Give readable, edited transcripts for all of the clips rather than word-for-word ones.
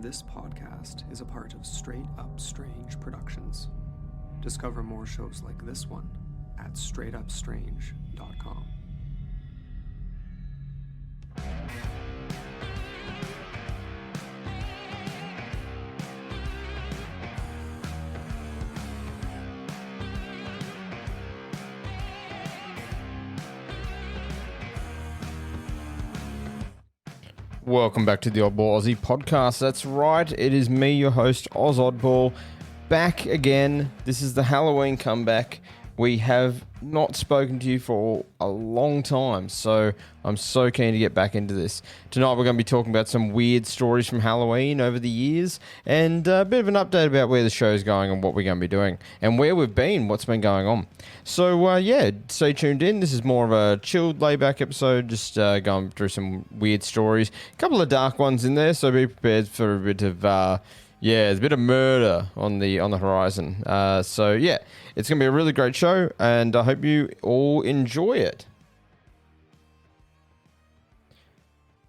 This podcast is a part of Straight Up Strange Productions. Discover more shows like this one at straightupstrange.com. Welcome back to the Oddball Aussie podcast. That's right, it is me, your host, Oz Oddball, back again. This is the Halloween comeback. We have not spoken to you for a long time, so I'm so keen to get back into this. Tonight we're going to be talking about some weird stories from Halloween over the years, and a bit of an update about where the show's going and what we're going to be doing, and where we've been, what's been going on. So stay tuned in. This is more of a chilled, laid-back episode, just going through some weird stories. A couple of dark ones in there, so be prepared for a bit of... there's a bit of murder on the horizon. It's going to be a really great show, and I hope you all enjoy it.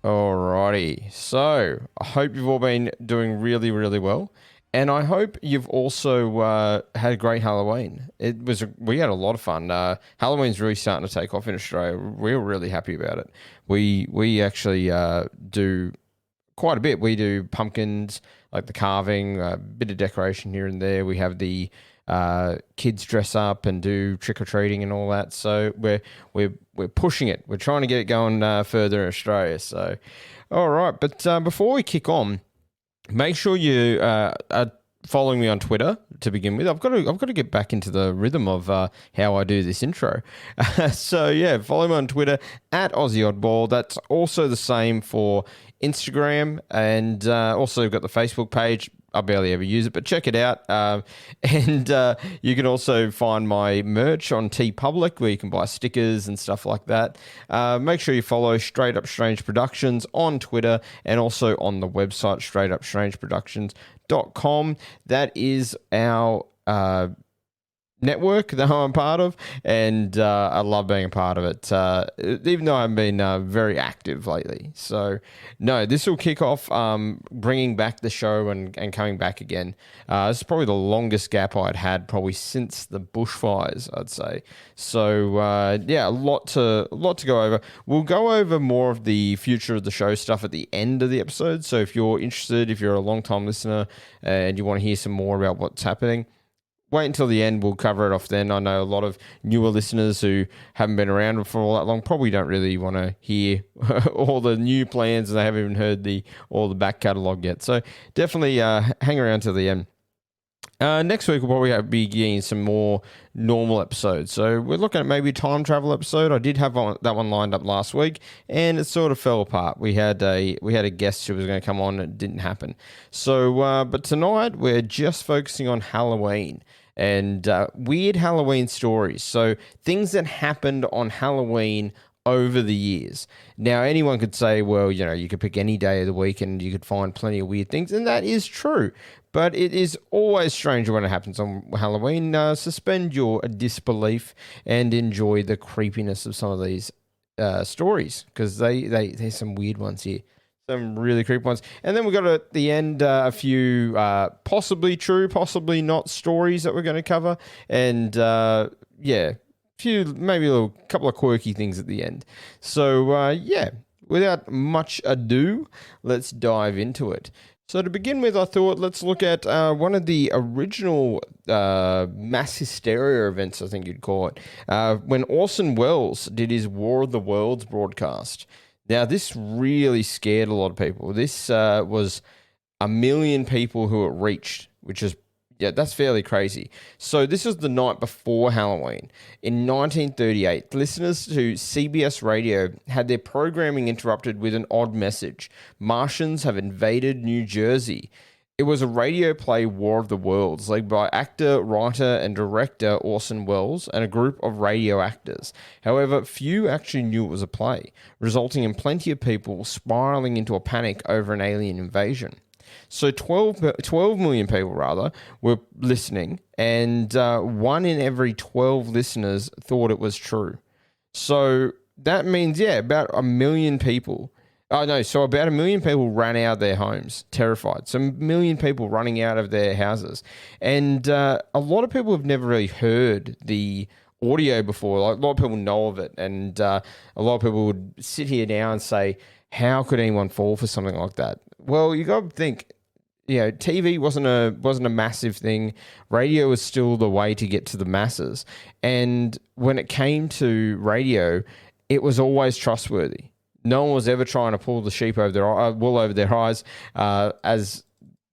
Alrighty, so I hope you've all been doing really, really well, and I hope you've also had a great Halloween. We had a lot of fun. Halloween's really starting to take off in Australia. We're really happy about it. We actually do quite a bit. We do pumpkins, like the carving, a bit of decoration here and there. We have the kids dress up and do trick-or-treating and all that. So we're pushing it. We're trying to get it going further in Australia. So, all right. But before we kick on, make sure you are following me on Twitter to begin with. I've got to get back into the rhythm of how I do this intro. Follow me on Twitter at Aussie Oddball. That's also the same for Instagram, and also got the Facebook page. I barely ever use it, but check it out. You can also find my merch on TeePublic, where you can buy stickers and stuff like that. Make sure you follow Straight Up Strange Productions on Twitter, and also on the website straightupstrangeproductions.com. That is our network that I'm part of, and I love being a part of it, even though I've been very active lately. So, no, this will kick off bringing back the show and coming back again. This is probably the longest gap I'd had probably since the bushfires, I'd say. So, a lot to go over. We'll go over more of the future of the show stuff at the end of the episode. So if you're interested, if you're a long-time listener and you want to hear some more about what's happening, wait until the end. We'll cover it off then. I know a lot of newer listeners who haven't been around for all that long probably don't really want to hear all the new plans, and they haven't even heard all the back catalogue yet. So definitely hang around till the end. Next week, we'll probably be getting some more normal episodes. So we're looking at maybe a time travel episode. I did have that one lined up last week, and it sort of fell apart. We had a guest who was going to come on, and it didn't happen. So, but tonight we're just focusing on Halloween and weird Halloween stories. So things that happened on Halloween over the years. Now, anyone could say, well, you could pick any day of the week and you could find plenty of weird things, and that is true. But it is always stranger when it happens on Halloween. Suspend your disbelief and enjoy the creepiness of some of these stories, because there's some weird ones here. Some really creepy ones. And then we've got at the end a few possibly true, possibly not stories that we're going to cover. And maybe a couple of quirky things at the end. So without much ado, let's dive into it. So to begin with, I thought let's look at one of the original mass hysteria events, I think you'd call it, when Orson Welles did his War of the Worlds broadcast. Now, this really scared a lot of people. This was 1 million people who it reached, which is, that's fairly crazy. So this was the night before Halloween. In 1938, listeners to CBS Radio had their programming interrupted with an odd message. Martians have invaded New Jersey. It was a radio play, War of the Worlds, led by actor, writer, and director Orson Welles and a group of radio actors. However, few actually knew it was a play, resulting in plenty of people spiraling into a panic over an alien invasion. So 12 million people, were listening, and 1 in every 12 listeners thought it was true. So that means, about 1 million people Oh, no. So about 1 million people ran out of their homes, terrified. So 1 million people running out of their houses. And a lot of people have never really heard the audio before. Like, a lot of people know of it. And a lot of people would sit here now and say, how could anyone fall for something like that? Well, you got to think, TV wasn't a massive thing. Radio was still the way to get to the masses. And when it came to radio, it was always trustworthy. No one was ever trying to pull the sheep over their wool over their eyes, as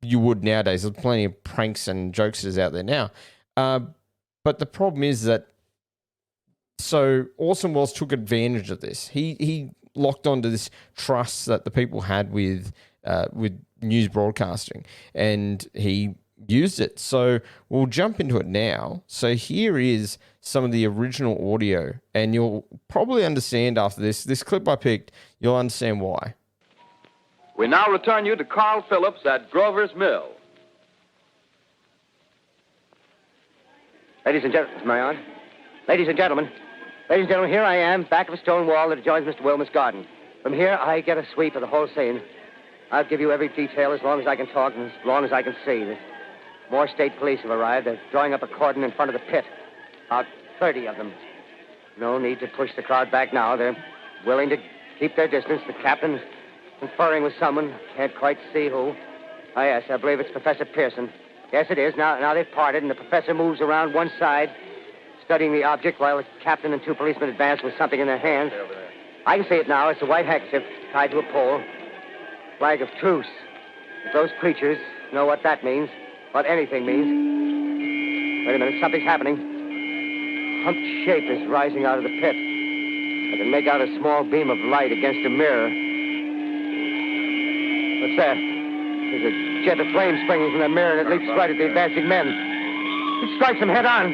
you would nowadays. There's plenty of pranks and jokesters out there now. But the problem is that Orson Welles took advantage of this. He locked onto this trust that the people had with news broadcasting, and he used it. So we'll jump into it now. So here is some of the original audio, and you'll probably understand after this clip I picked, you'll understand why. We now return you to Carl Phillips at Grover's Mill. Ladies and gentlemen, Marion. Ladies and gentlemen, here I am, back of a stone wall that adjoins Mr. Wilmer's garden. From here, I get a sweep of the whole scene. I'll give you every detail as long as I can talk and as long as I can see. More state police have arrived. They're drawing up a cordon in front of the pit. About 30 of them. No need to push the crowd back now. They're willing to keep their distance. The captain's conferring with someone. Can't quite see who. Oh, yes, I believe it's Professor Pearson. Yes, it is. Now they've parted, and the professor moves around one side, studying the object, while the captain and two policemen advance with something in their hands. I can see it now. It's a white handkerchief tied to a pole. Flag of truce. If those creatures know what that means, what anything means. Wait a minute, something's happening. Humped shape is rising out of the pit. I can make out a small beam of light against a mirror. What's that? There's a jet of flame springing from the mirror, and it leaps right at the advancing men. It strikes them head on.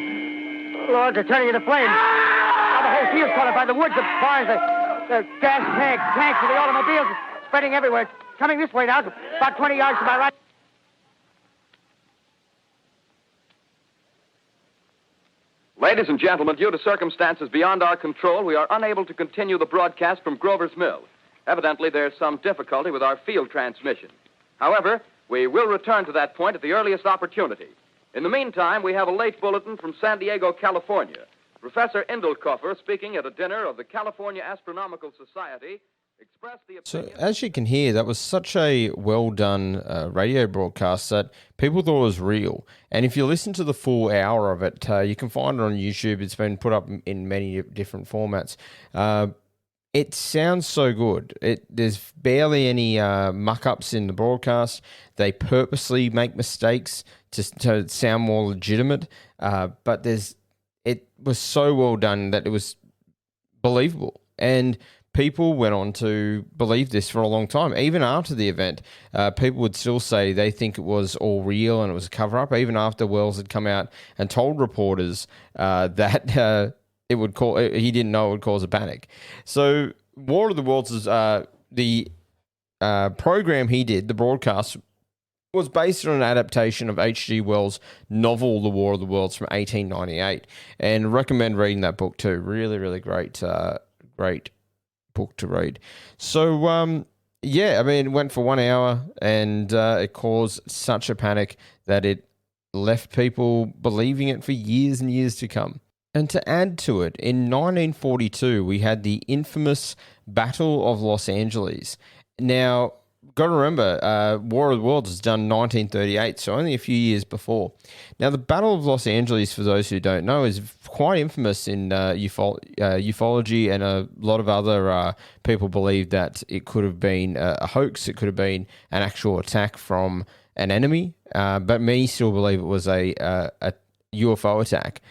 Oh, Lord, they're turning into flames. Now the whole field's caught up by the woods, the barns, the gas tanks of the automobiles, spreading everywhere. It's coming this way now, about 20 yards to my right. Ladies and gentlemen, due to circumstances beyond our control, we are unable to continue the broadcast from Grover's Mill. Evidently, there's some difficulty with our field transmission. However, we will return to that point at the earliest opportunity. In the meantime, we have a late bulletin from San Diego, California. Professor Indelkoffer, speaking at a dinner of the California Astronomical Society, expressed the opinion... So, as you can hear, that was such a well-done radio broadcast that people thought it was real. And if you listen to the full hour of it, you can find it on YouTube. It's been put up in many different formats. It sounds so good. There's barely any muck-ups in the broadcast. They purposely make mistakes to sound more legitimate. But it was so well done that it was believable. And people went on to believe this for a long time. Even after the event, people would still say they think it was all real and it was a cover-up, even after Wells had come out and told reporters that he didn't know it would cause a panic. So War of the Worlds is the program he did, the broadcast, was based on an adaptation of H.G. Wells' novel The War of the Worlds from 1898, and I recommend reading that book too. Really, really great book to read. So, it went for 1 hour, and it caused such a panic that it left people believing it for years and years to come. And to add to it, in 1942, we had the infamous Battle of Los Angeles. Now, got to remember, War of the Worlds was done in 1938, so only a few years before. Now, the Battle of Los Angeles, for those who don't know, is quite infamous in ufology, and a lot of other people believe that it could have been a hoax, it could have been an actual attack from an enemy, but many still believe it was a UFO attack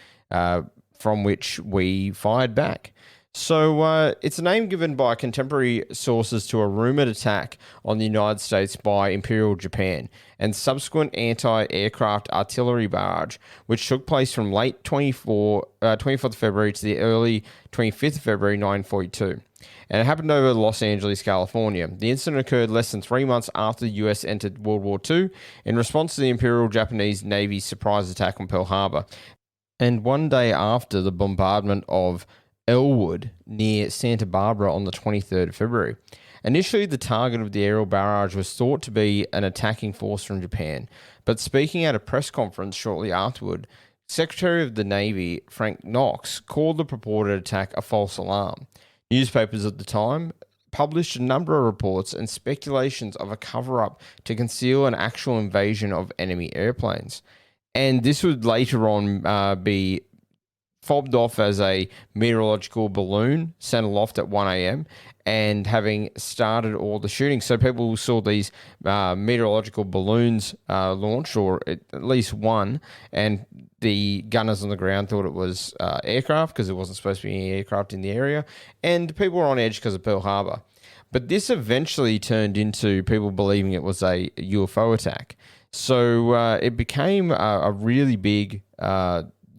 from which we fired back. So it's a name given by contemporary sources to a rumored attack on the United States by Imperial Japan and subsequent anti-aircraft artillery barrage, which took place from late 24th February to the early 25th February 1942. And it happened over Los Angeles, California. The incident occurred less than 3 months after the US entered World War II in response to the Imperial Japanese Navy's surprise attack on Pearl Harbor, and one day after the bombardment of Elwood near Santa Barbara on the 23rd of February. Initially, the target of the aerial barrage was thought to be an attacking force from Japan, but speaking at a press conference shortly afterward, Secretary of the Navy Frank Knox called the purported attack a false alarm. Newspapers at the time published a number of reports and speculations of a cover-up to conceal an actual invasion of enemy airplanes. And this would later on be fobbed off as a meteorological balloon sent aloft at 1 a.m. and having started all the shooting. So people saw these meteorological balloons launch, or at least one, and the gunners on the ground thought it was aircraft because there wasn't supposed to be any aircraft in the area, and people were on edge because of Pearl Harbor. But this eventually turned into people believing it was a UFO attack. So it became a really big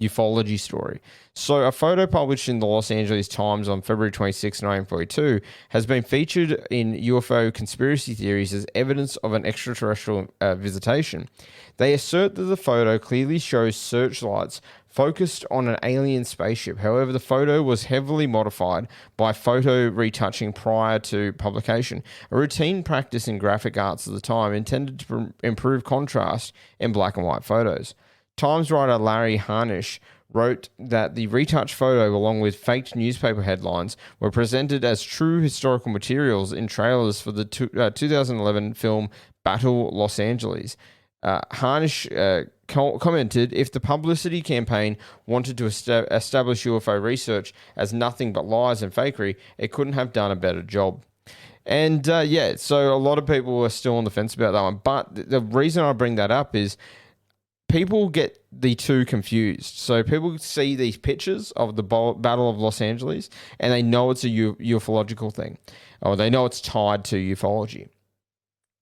ufology story. So a photo published in the Los Angeles Times on February 26, 1942 has been featured in UFO conspiracy theories as evidence of an extraterrestrial visitation. They assert that the photo clearly shows searchlights focused on an alien spaceship. However, the photo was heavily modified by photo retouching prior to publication, a routine practice in graphic arts at the time intended to improve contrast in black and white photos. Times writer Larry Harnish wrote that the retouched photo, along with faked newspaper headlines, were presented as true historical materials in trailers for the 2011 film Battle Los Angeles. Harnish commented, if the publicity campaign wanted to establish UFO research as nothing but lies and fakery, it couldn't have done a better job. And so a lot of people are still on the fence about that one. But the reason I bring that up is people get the two confused. So people see these pictures of the Battle of Los Angeles and they know it's a ufological thing, or they know it's tied to ufology.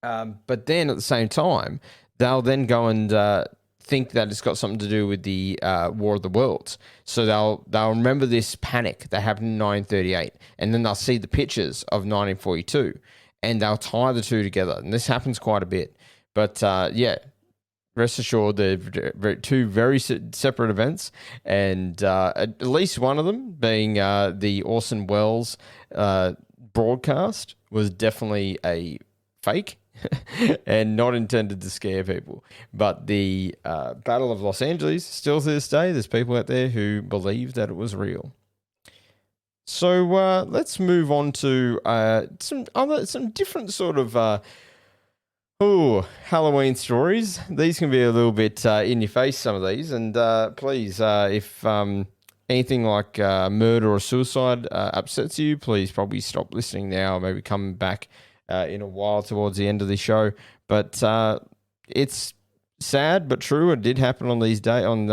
But then at the same time, they'll then go and think that it's got something to do with the War of the Worlds. So they'll remember this panic that happened in 1938, and then they'll see the pictures of 1942, and they'll tie the two together. And this happens quite a bit. But rest assured, they're two very separate events, and at least one of them, being the Orson Welles broadcast, was definitely a fake and not intended to scare people. But the Battle of Los Angeles, still to this day, there's people out there who believe that it was real. So let's move on to some different sort of Halloween stories. These can be a little bit in your face, some of these. And please, if anything like murder or suicide upsets you, please probably stop listening now. Maybe come back in a while towards the end of the show. But it's sad but true. It did happen on these days on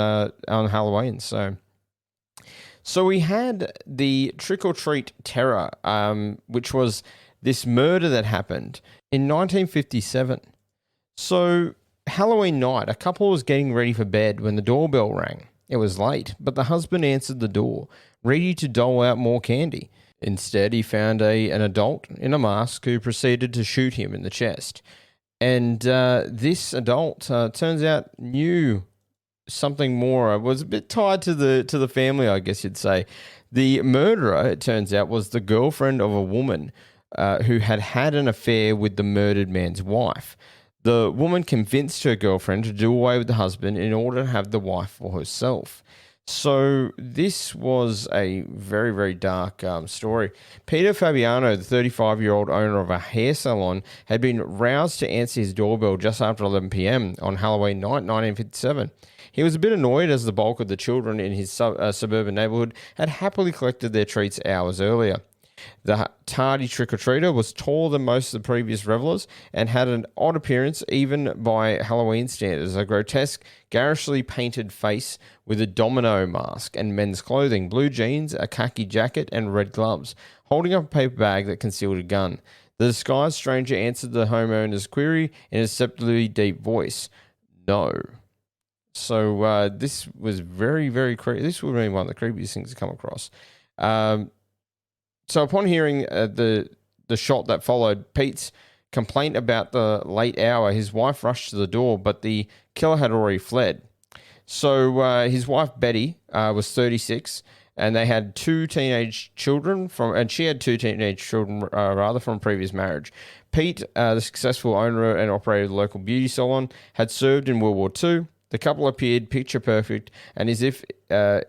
Halloween. So we had the trick or treat terror, which was this murder that happened in 1957. So Halloween night, a couple was getting ready for bed when the doorbell rang. It was late, but the husband answered the door, ready to dole out more candy. Instead, he found an adult in a mask who proceeded to shoot him in the chest. And this adult, turns out, knew something more. Was a bit tied to the family, I guess you'd say. The murderer, it turns out, was the girlfriend of a woman who had an affair with the murdered man's wife. The woman convinced her girlfriend to do away with the husband in order to have the wife for herself. So this was a very, very dark story. Peter Fabiano, the 35-year-old owner of a hair salon, had been roused to answer his doorbell just after 11 p.m. on Halloween night, 1957. He was a bit annoyed as the bulk of the children in his suburban neighborhood had happily collected their treats hours earlier. The tardy trick-or-treater was taller than most of the previous revelers and had an odd appearance even by Halloween standards, a grotesque, garishly painted face with a domino mask and men's clothing, blue jeans, a khaki jacket, and red gloves, holding up a paper bag that concealed a gun. The disguised stranger answered the homeowner's query in a deceptively deep voice. No. So this was very, very creepy. This would be one of the creepiest things to come across. So upon hearing the shot that followed, Pete's complaint about the late hour, his wife rushed to the door, but the killer had already fled. So his wife, Betty, was 36, and they had two teenage children and she had two teenage children from a previous marriage. Pete, the successful owner and operator of the local beauty salon, had served in World War II. The couple appeared picture perfect, and as if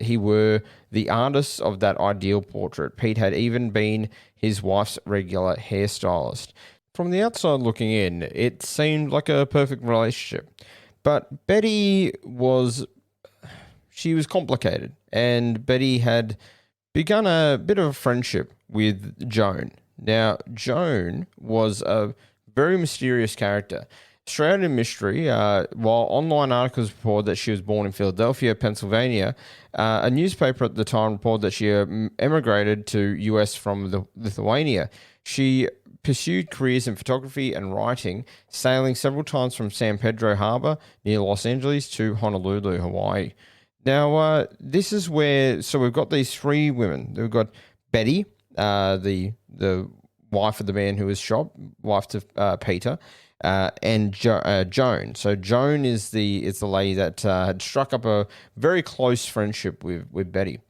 he were the artist of that ideal portrait. Pete had even been his wife's regular hairstylist. From the outside looking in, it seemed like a perfect relationship. But Betty was complicated, and Betty had begun a bit of a friendship with Joan. Now, Joan was a very mysterious character. Shrouded in mystery, while online articles report that she was born in Philadelphia, Pennsylvania, a newspaper at the time reported that she emigrated to US from Lithuania. She pursued careers in photography and writing, sailing several times from San Pedro Harbor near Los Angeles to Honolulu, Hawaii. Now, this is where, so we've got these three women. We've got Betty, the wife of the man who was shot, wife to Peter, and Joan. So Joan is the lady that had struck up a very close friendship with Betty.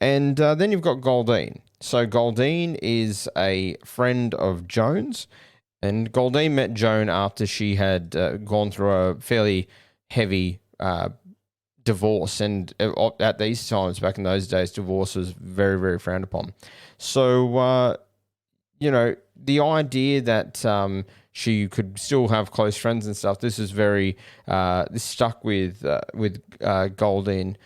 And then you've got Goldine. So Goldine is a friend of Joan's, and Goldine met Joan after she had gone through a fairly heavy divorce, and at these times, back in those days, divorce was very, very frowned upon. So, the idea that she could still have close friends and stuff, this is very, this stuck with Goldine.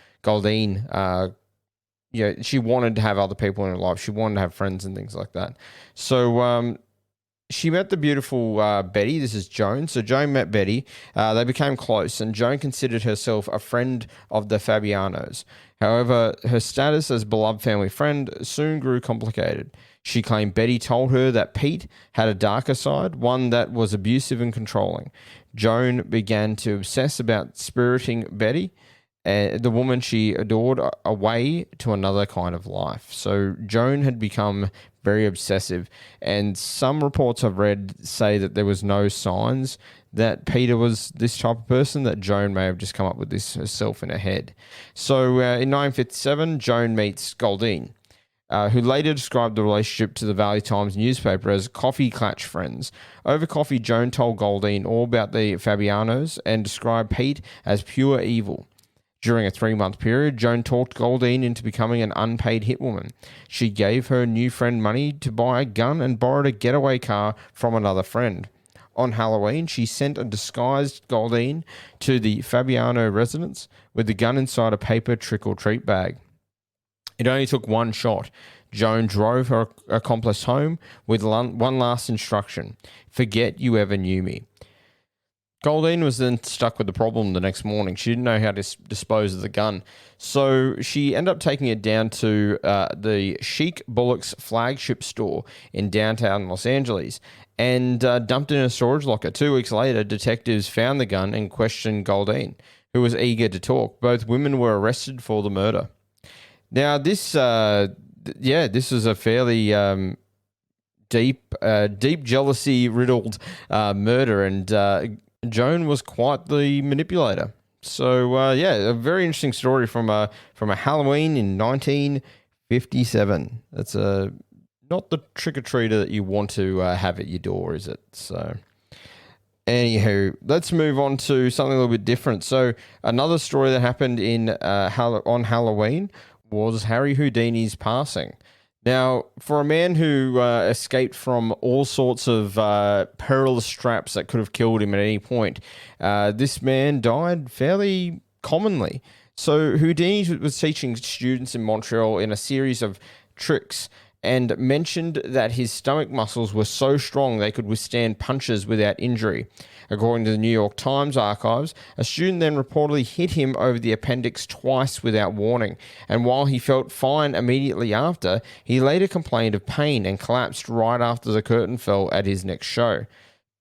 She wanted to have other people in her life. She wanted to have friends and things like that. So, she met the beautiful Betty. This is Joan. So Joan met Betty. They became close, and Joan considered herself a friend of the Fabianos. However, her status as beloved family friend soon grew complicated. She claimed Betty told her that Pete had a darker side, one that was abusive and controlling. Joan began to obsess about spiriting Betty, the woman she adored, away to another kind of life. So Joan had become very obsessive, and some reports I've read say that there was no signs that Peter was this type of person, that Joan may have just come up with this herself in her head. So in 1957, Joan meets Goldine, who later described the relationship to the Valley Times newspaper as coffee clutch friends. Over coffee, Joan told Goldine all about the Fabianos and described Pete as pure evil. During a 3-month period, Joan talked Goldine into becoming an unpaid hitwoman. She gave her new friend money to buy a gun and borrowed a getaway car from another friend. On Halloween, she sent a disguised Goldine to the Fabiano residence with the gun inside a paper trick-or-treat bag. It only took one shot. Joan drove her accomplice home with one last instruction: forget you ever knew me. Goldine was then stuck with the problem the next morning. She didn't know how to dispose of the gun. So she ended up taking it down to the Chic Bullock's flagship store in downtown Los Angeles and dumped it in a storage locker. 2 weeks later, detectives found the gun and questioned Goldine, who was eager to talk. Both women were arrested for the murder. Now, this is a fairly deep jealousy-riddled murder, and Joan was quite the manipulator. So, a very interesting story from a Halloween in 1957. That's not the trick-or-treater that you want to have at your door, is it? So, anywho, let's move on to something a little bit different. So, another story that happened on Halloween was Harry Houdini's passing. Now, for a man who escaped from all sorts of perilous traps that could have killed him at any point, this man died fairly commonly. So Houdini was teaching students in Montreal in a series of tricks and mentioned that his stomach muscles were so strong they could withstand punches without injury. According to the New York Times archives, a student then reportedly hit him over the appendix twice without warning, and while he felt fine immediately after, he later complained of pain and collapsed right after the curtain fell at his next show.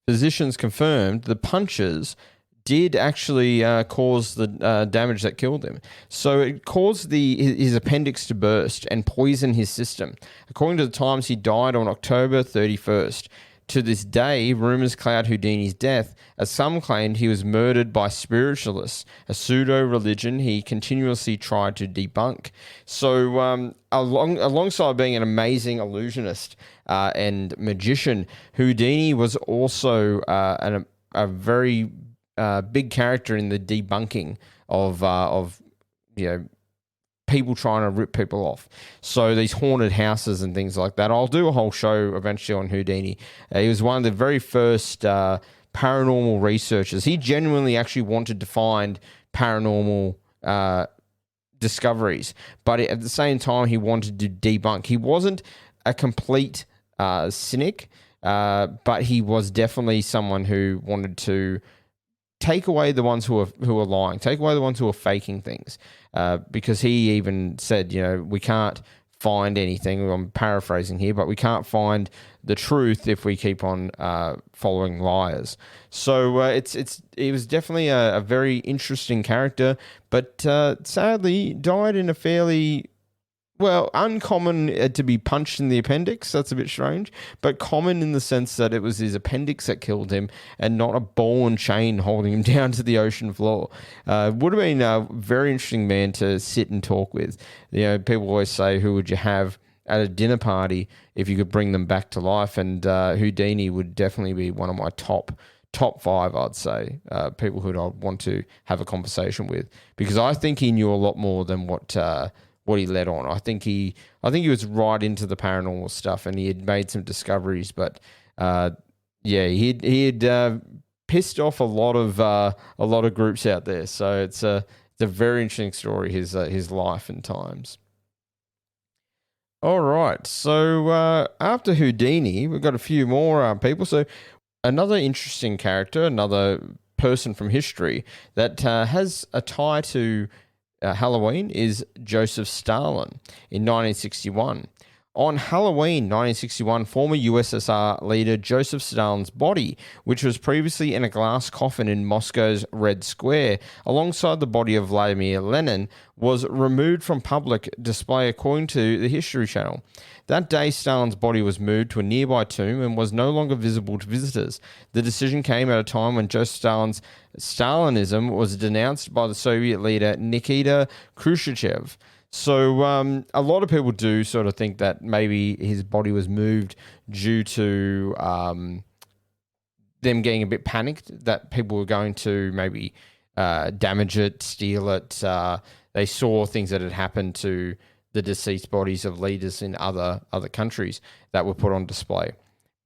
Physicians confirmed the punches did actually cause the damage that killed him. So it caused his appendix to burst and poison his system. According to the Times, he died on October 31st. To this day, rumors cloud Houdini's death, as some claimed he was murdered by spiritualists, a pseudo-religion he continuously tried to debunk. So, alongside being an amazing illusionist and magician, Houdini was also a very big character in the debunking of people trying to rip people off. So these haunted houses and things like that. I'll do a whole show eventually on Houdini. He was one of the very first paranormal researchers. He genuinely actually wanted to find paranormal discoveries, but at the same time, he wanted to debunk. He wasn't a complete cynic, but he was definitely someone who wanted to take away the ones who are lying, take away the ones who are faking things, because he even said, we can't find anything. I'm paraphrasing here, but we can't find the truth if we keep on following liars. So he was definitely a very interesting character, but sadly died in a fairly uncommon to be punched in the appendix. That's a bit strange, but common in the sense that it was his appendix that killed him and not a ball and chain holding him down to the ocean floor. Would have been a very interesting man to sit and talk with. People always say, who would you have at a dinner party if you could bring them back to life? And Houdini would definitely be one of my top 5, I'd say, people who I'd want to have a conversation with, because I think he knew a lot more than what he led on. I think he was right into the paranormal stuff, and he had made some discoveries. But he had pissed off a lot of groups out there. So it's a very interesting story, his life and times. All right, so after Houdini, we've got a few more people. So another interesting character, another person from history that has a tie to Halloween is Joseph Stalin in 1961. On Halloween 1961, former USSR leader Joseph Stalin's body, which was previously in a glass coffin in Moscow's Red Square, alongside the body of Vladimir Lenin, was removed from public display according to the History Channel. That day, Stalin's body was moved to a nearby tomb and was no longer visible to visitors. The decision came at a time when Joseph Stalin's Stalinism was denounced by the Soviet leader Nikita Khrushchev. So a lot of people do sort of think that maybe his body was moved due to them getting a bit panicked that people were going to maybe damage it, steal it. They saw things that had happened to the deceased bodies of leaders in other countries that were put on display.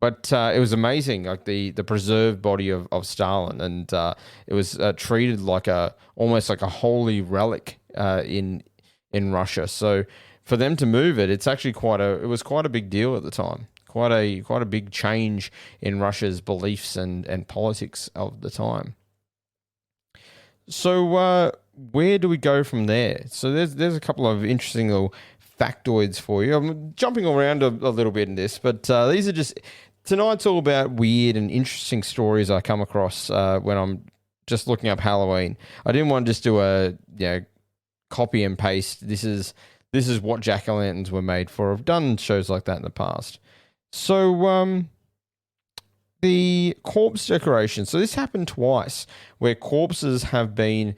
But it was amazing, like the preserved body of Stalin, and it was treated like almost like a holy relic in Russia. So for them to move it, it's actually it was quite a big deal at the time. Quite a big change in Russia's beliefs and politics of the time. So where do we go from there? So there's a couple of interesting little factoids for you. I'm jumping around a little bit in this, but these are just... Tonight's all about weird and interesting stories I come across when I'm just looking up Halloween. I didn't want to just do a copy and paste. This is what jack-o'-lanterns were made for. I've done shows like that in the past. So the corpse decoration. So this happened twice, where corpses have been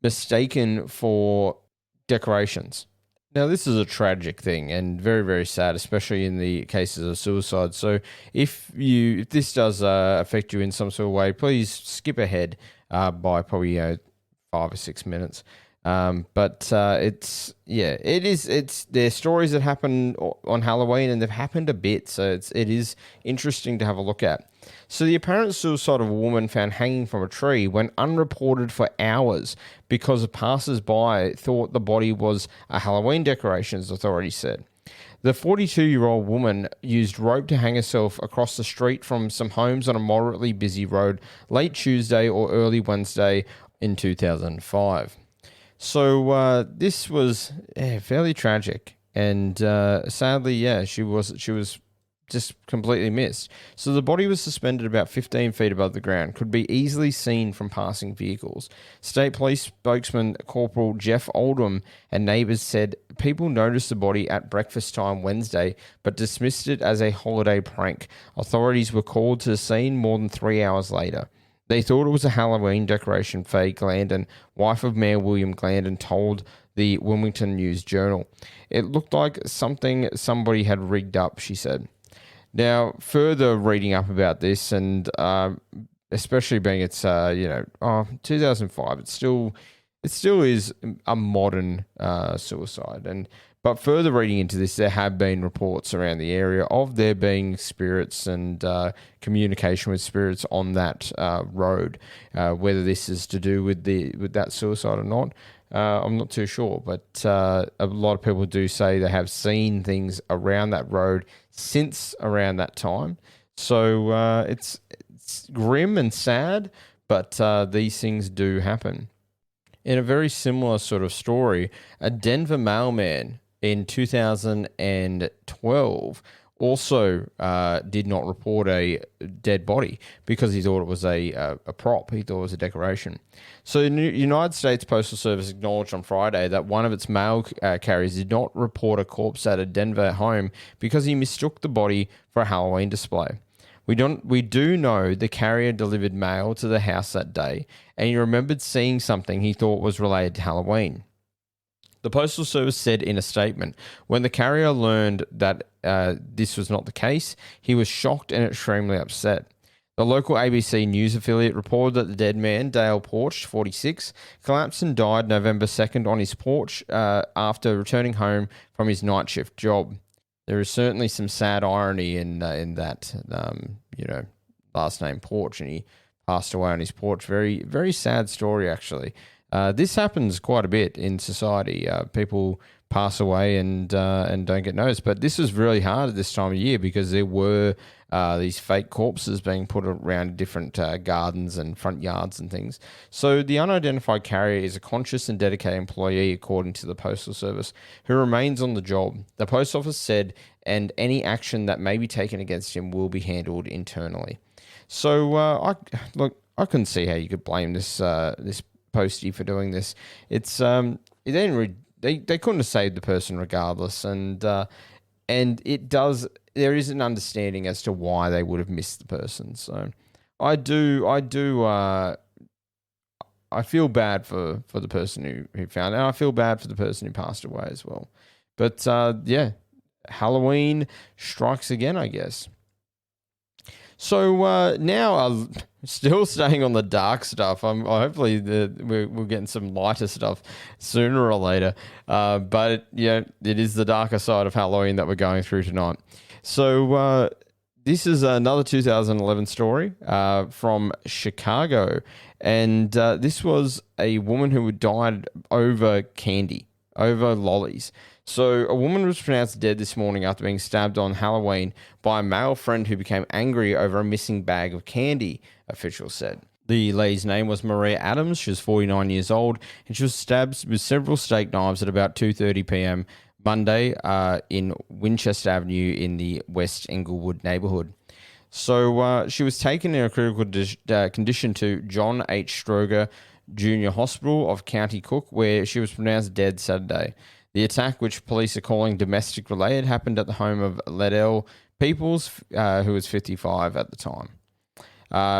mistaken for decorations. Now, this is a tragic thing and very, very sad, especially in the cases of suicide. So if this does affect you in some sort of way, please skip ahead by probably 5 or 6 minutes. But there's stories that happen on Halloween, and they've happened a bit, so it is interesting to have a look at. So the apparent suicide of a woman found hanging from a tree went unreported for hours because passers-by thought the body was a Halloween decoration, as authorities said. The 42-year-old woman used rope to hang herself across the street from some homes on a moderately busy road late Tuesday or early Wednesday in 2005. So this was fairly tragic, and sadly, she was just completely missed. So the body was suspended about 15 feet above the ground, could be easily seen from passing vehicles. State Police spokesman Corporal Jeff Oldham and neighbours said people noticed the body at breakfast time Wednesday, but dismissed it as a holiday prank. Authorities were called to the scene more than 3 hours later. They thought it was a Halloween decoration, Faye Glandon, wife of Mayor William Glandon, told the Wilmington News Journal. It looked like something somebody had rigged up, she said. Now, further reading up about this, and especially being it's 2005, it still is a modern suicide. But further reading into this, there have been reports around the area of there being spirits and communication with spirits on that road. Whether this is to do with that suicide or not, I'm not too sure. But a lot of people do say they have seen things around that road since around that time. So it's grim and sad, but these things do happen. In a very similar sort of story, a Denver mailman in 2012 also did not report a dead body because he thought it was a prop. He thought it was a decoration. So the United States Postal Service acknowledged on Friday that one of its mail carriers did not report a corpse at a Denver home because he mistook the body for a Halloween display. We do know the carrier delivered mail to the house that day, and he remembered seeing something he thought was related to Halloween. The Postal Service said in a statement, when the carrier learned that this was not the case, he was shocked and extremely upset. The local ABC News affiliate reported that the dead man, Dale Porch, 46, collapsed and died November 2nd on his porch after returning home from his night shift job. There is certainly some sad irony in that, last name Porch, and he passed away on his porch. Very, very sad story, actually. This happens quite a bit in society. People pass away and don't get noticed. But this was really hard at this time of year because there were these fake corpses being put around different gardens and front yards and things. So the unidentified carrier is a conscious and dedicated employee, according to the Postal Service, who remains on the job. The Post Office said, and any action that may be taken against him will be handled internally. So I couldn't see how you could blame this postie for doing this. It's they couldn't have saved the person regardless, and it does. There is an understanding as to why they would have missed the person. So I feel bad for the person who found it, and I feel bad for the person who passed away as well. But Halloween strikes again, I guess. So now, still staying on the dark stuff. Hopefully we're getting some lighter stuff sooner or later. But it is the darker side of Halloween that we're going through tonight. So this is another 2011 story from Chicago, and this was a woman who died over candy, over lollies. So a woman was pronounced dead this morning after being stabbed on Halloween by a male friend who became angry over a missing bag of candy, officials said. The lady's name was Maria Adams. She was 49 years old, and she was stabbed with several steak knives at about 2:30 p.m. Monday in Winchester Avenue in the West Englewood neighborhood. So she was taken in a critical condition to John H. Stroger Jr. Hospital of County Cook, where she was pronounced dead Saturday. The attack, which police are calling domestic related, happened at the home of Ledell Peoples, who was 55 at the time.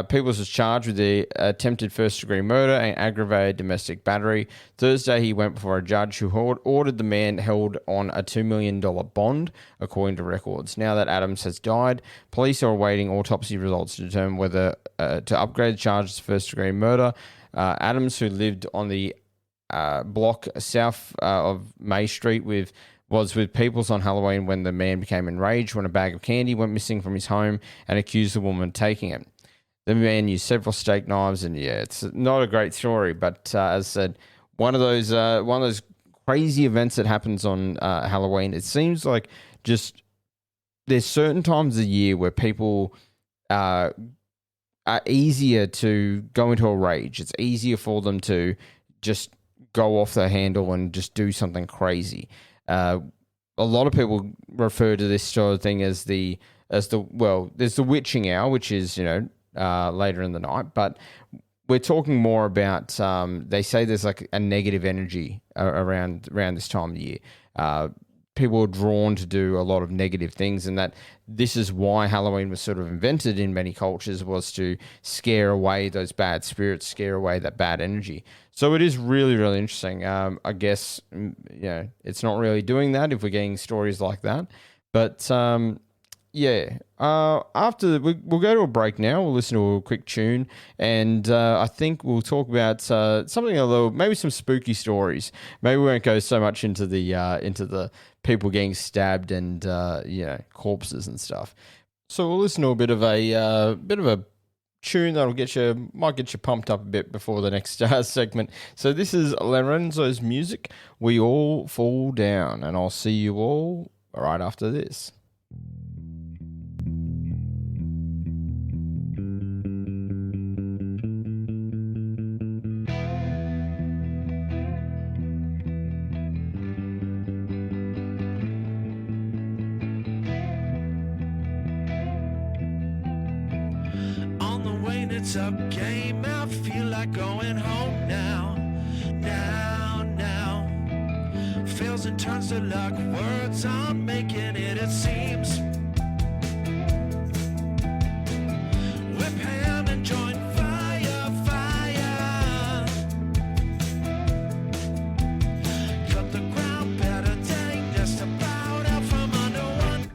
Peoples was charged with the attempted first-degree murder and aggravated domestic battery. Thursday, he went before a judge who ordered the man held on a $2 million bond, according to records. Now that Adams has died, police are awaiting autopsy results to determine whether to upgrade the charges to first-degree murder. Adams, who lived on the block south of May Street was with Peoples on Halloween when the man became enraged when a bag of candy went missing from his home and accused the woman of taking it. The man used several steak knives, and it's not a great story, but as I said, one of those crazy events that happens on Halloween. It seems like just there's certain times of the year where people are easier to go into a rage. It's easier for them to just go off the handle and just do something crazy. A lot of people refer to this sort of thing as the there's the witching hour, which is, later in the night, but we're talking more about, they say there's like a negative energy around this time of the year. People are drawn to do a lot of negative things, and that this is why Halloween was sort of invented in many cultures, was to scare away those bad spirits, scare away that bad energy. So it is really, really interesting. I guess, it's not really doing that if we're getting stories like that. But after we'll go to a break now. We'll listen to a quick tune, and I think we'll talk about something a little, maybe some spooky stories. Maybe we won't go so much into the people getting stabbed and corpses and stuff. So we'll listen to a bit of a tune that'll might get you pumped up a bit before the next segment. So this is Lorenzo's music, "We All Fall Down," and I'll see you all right after this. It's up, came out, feel like going home now. Fails and turns to luck, words I'm making it seems. Whip hand and join fire. Cut the ground, better dang, just about out from under one.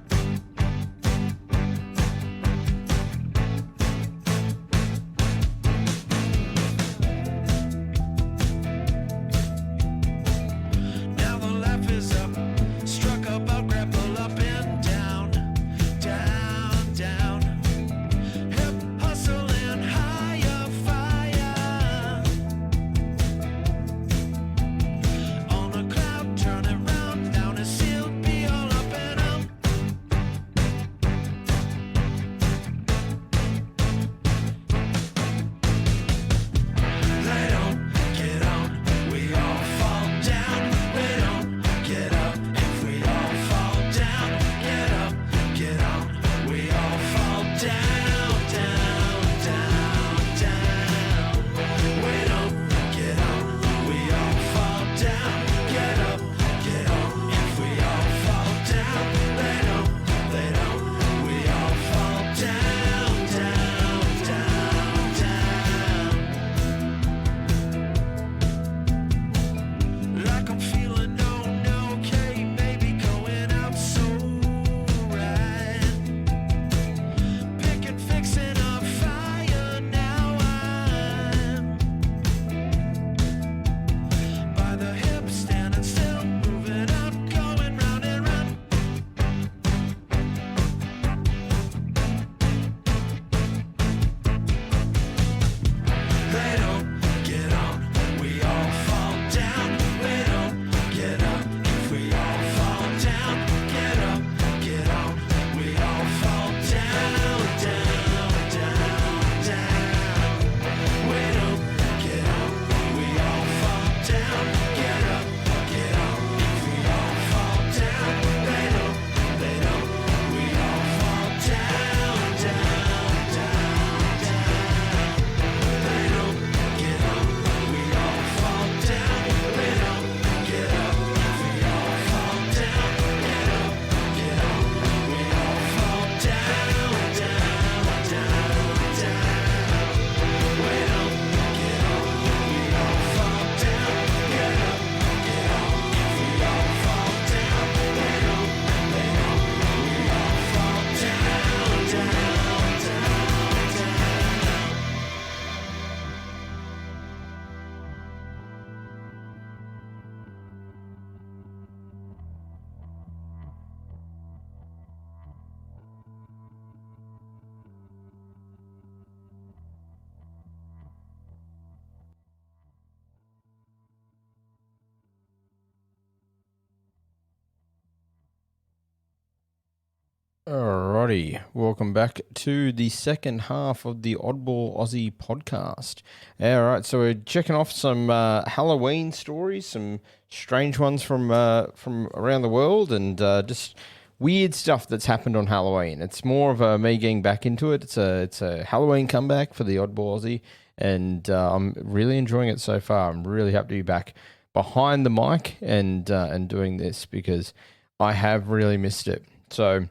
Alrighty, welcome back to the second half of the Oddball Aussie podcast. Alright, so we're checking off some Halloween stories, some strange ones from around the world, and just weird stuff that's happened on Halloween. It's more of a me getting back into it. It's a Halloween comeback for the Oddball Aussie, and I'm really enjoying it so far. I'm really happy to be back behind the mic and doing this because I have really missed it. So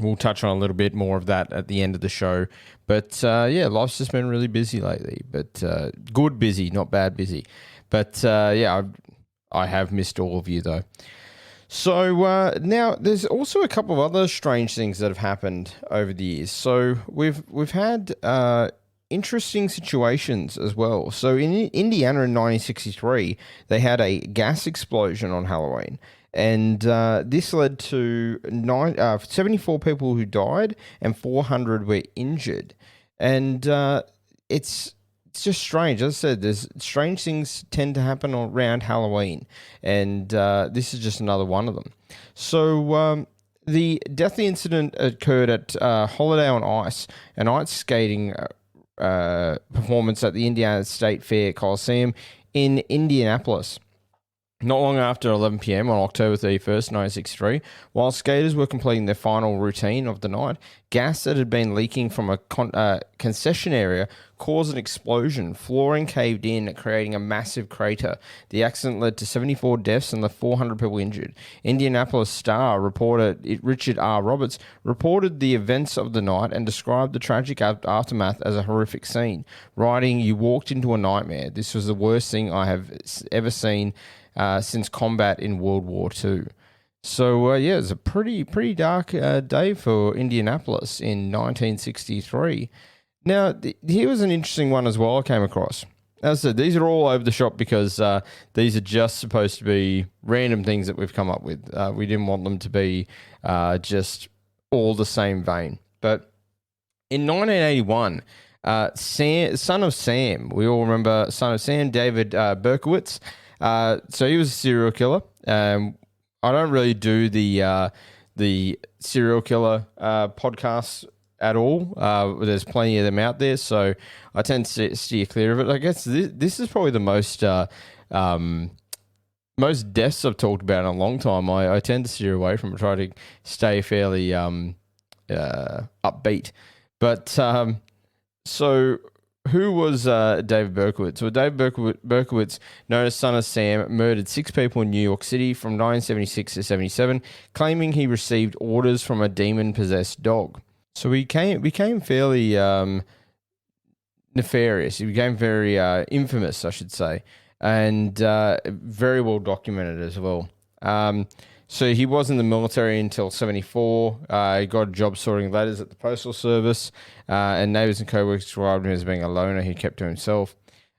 we'll touch on a little bit more of that at the end of the show. But yeah, life's just been really busy lately, but good busy, not bad busy. But yeah, I have missed all of you though. So now there's also a couple of other strange things that have happened over the years. So we've had interesting situations as well. So in Indiana in 1963, they had a gas explosion on Halloween. And this led to 74 people who died and 400 were injured. And it's just strange. As I said, there's strange things tend to happen around Halloween. And this is just another one of them. So the deathly incident occurred at Holiday on Ice, an ice skating performance at the Indiana State Fair Coliseum in Indianapolis. Not long after 11 p.m. on October 31st, 1963, while skaters were completing their final routine of the night, gas that had been leaking from a concession area caused an explosion. Flooring caved in, creating a massive crater. The accident led to 74 deaths and left 400 people injured. Indianapolis Star reporter Richard R. Roberts reported the events of the night and described the tragic aftermath as a horrific scene, writing, "You walked into a nightmare. This was the worst thing I have ever seen since combat in World War II." So, yeah, it's a pretty dark day for Indianapolis in 1963. Now, here was an interesting one as well I came across. As I said, these are all over the shop because these are just supposed to be random things that we've come up with. We didn't want them to be just all the same vein. But in 1981, Son of Sam, we all remember Son of Sam, David Berkowitz. So he was a serial killer. I don't really do the serial killer podcasts at all. There's plenty of them out there, so I tend to steer clear of it. I guess this is probably the most deaths I've talked about in a long time. I tend to steer away from it, try to stay fairly upbeat. But so who was David Berkowitz? Well, David Berkowitz, known as Son of Sam, murdered 6 people in New York City from 1976 to 77, claiming he received orders from a demon-possessed dog. So he became fairly nefarious. He became very infamous, I should say, and very well documented as well. So he was in the military until 74. He got a job sorting letters at the Postal Service, and neighbors and co-workers described him as being a loner he kept to himself.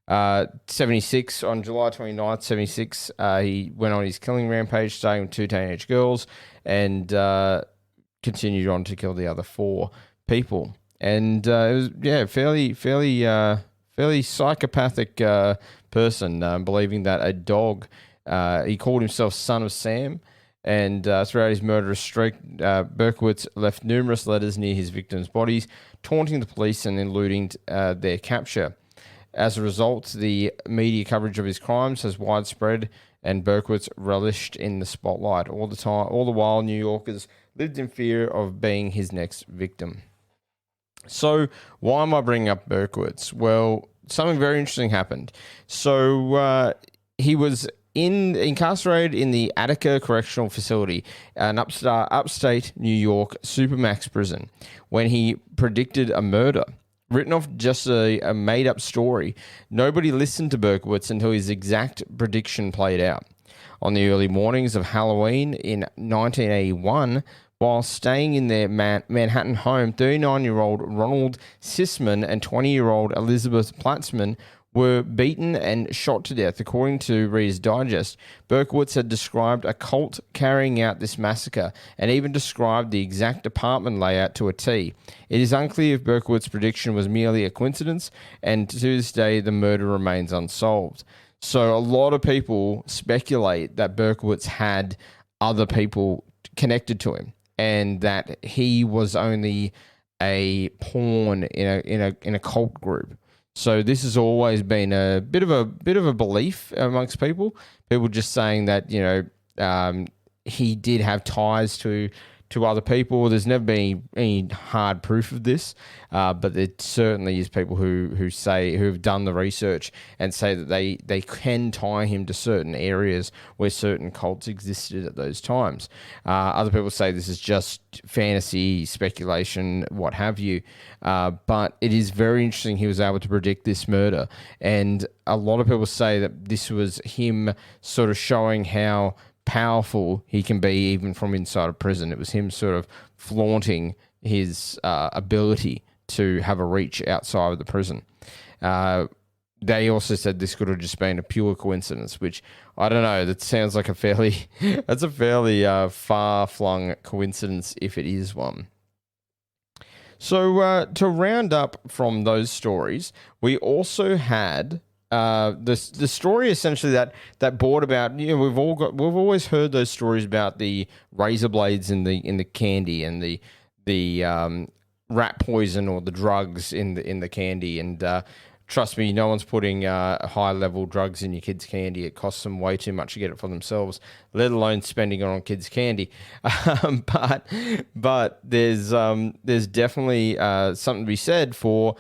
76, on July 29th, 76, he went on his killing rampage, starting with 2 teenage girls, and continued on to kill the other 4 people. And it was, fairly psychopathic person, believing that a dog, he called himself Son of Sam. And throughout his murderous streak, Berkowitz left numerous letters near his victims' bodies, taunting the police and eluding their capture. As a result, the media coverage of his crimes has widespread, and Berkowitz relished in the spotlight all the while New Yorkers lived in fear of being his next victim. So, why am I bringing up Berkowitz? Well, something very interesting happened. So, he was incarcerated in the Attica Correctional Facility, an upstate New York supermax prison, when he predicted a murder. Written off just a made-up story, nobody listened to Berkowitz until his exact prediction played out. On the early mornings of Halloween in 1981, while staying in their Manhattan home, 39-year-old Ronald Sisman and 20-year-old Elizabeth Platzman were beaten and shot to death. According to Reader's Digest, Berkowitz had described a cult carrying out this massacre and even described the exact apartment layout to a T. It is unclear if Berkowitz's prediction was merely a coincidence, and to this day the murder remains unsolved. So a lot of people speculate that Berkowitz had other people connected to him and that he was only a pawn in a cult group. So this has always been a bit of a belief amongst people. People just saying that he did have ties to to other people. There's never been any hard proof of this, but there certainly is people who have done the research and say that they can tie him to certain areas where certain cults existed at those times. Other people say this is just fantasy, speculation, what have you. But it is very interesting he was able to predict this murder. And a lot of people say that this was him sort of showing how powerful he can be even from inside a prison. It was him sort of flaunting his ability to have a reach outside of the prison. They also said this could have just been a pure coincidence, which I don't know. That sounds like a fairly far-flung coincidence if it is one. So to round up from those stories, we also had the story essentially that brought about. We've always heard those stories about the razor blades in the candy and the rat poison or the drugs in the candy. And trust me, no one's putting high level drugs in your kids' candy. It costs them way too much to get it for themselves, let alone spending it on kids' candy. But there's definitely something to be said for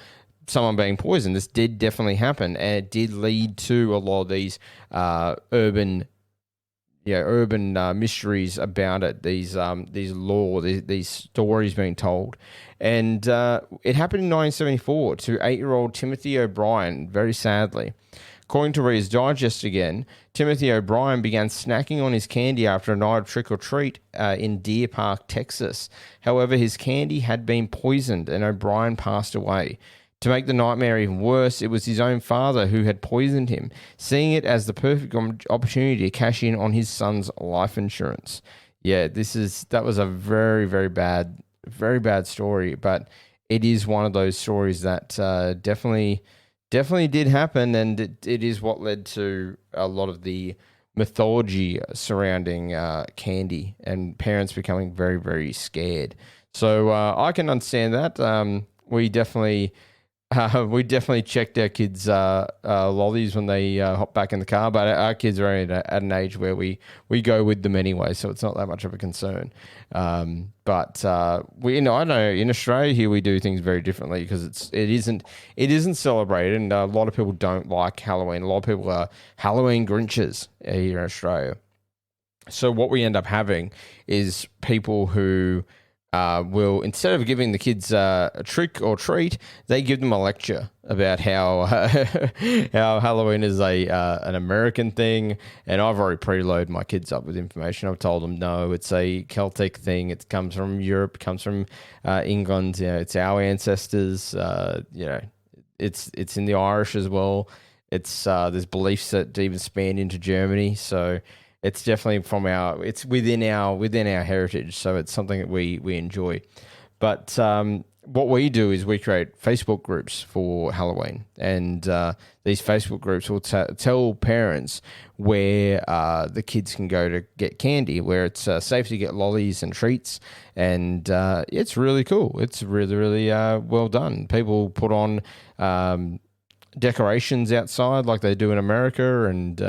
someone being poisoned. This did definitely happen, and it did lead to a lot of these urban mysteries about it. These stories being told, and it happened in 1974 to 8-year-old Timothy O'Brien. Very sadly, according to Reader's Digest again, Timothy O'Brien began snacking on his candy after a night of trick or treat in Deer Park, Texas. However, his candy had been poisoned, and O'Brien passed away. To make the nightmare even worse, it was his own father who had poisoned him, seeing it as the perfect opportunity to cash in on his son's life insurance. Yeah, that was a very, very bad story, but it is one of those stories that definitely did happen, and it is what led to a lot of the mythology surrounding candy and parents becoming very, very scared. So I can understand that. We definitely checked our kids' lollies when they hop back in the car, but our kids are at an age where we go with them anyway, so it's not that much of a concern. But I know in Australia here we do things very differently because it isn't celebrated, and a lot of people don't like Halloween. A lot of people are Halloween Grinches here in Australia. So what we end up having is people who will, instead of giving the kids a trick or treat, they give them a lecture about how how Halloween is an American thing. And I've already preloaded my kids up with information. I've told them, no, it's a Celtic thing. It comes from Europe, comes from England. It's our ancestors. It's in the Irish as well. There's beliefs that even span into Germany. So it's definitely it's within our heritage, so it's something that we enjoy. But what we do is we create Facebook groups for Halloween, and these Facebook groups will tell parents where the kids can go to get candy, where it's safe to get lollies and treats, and it's really cool. It's really, really well done. People put on decorations outside like they do in America, and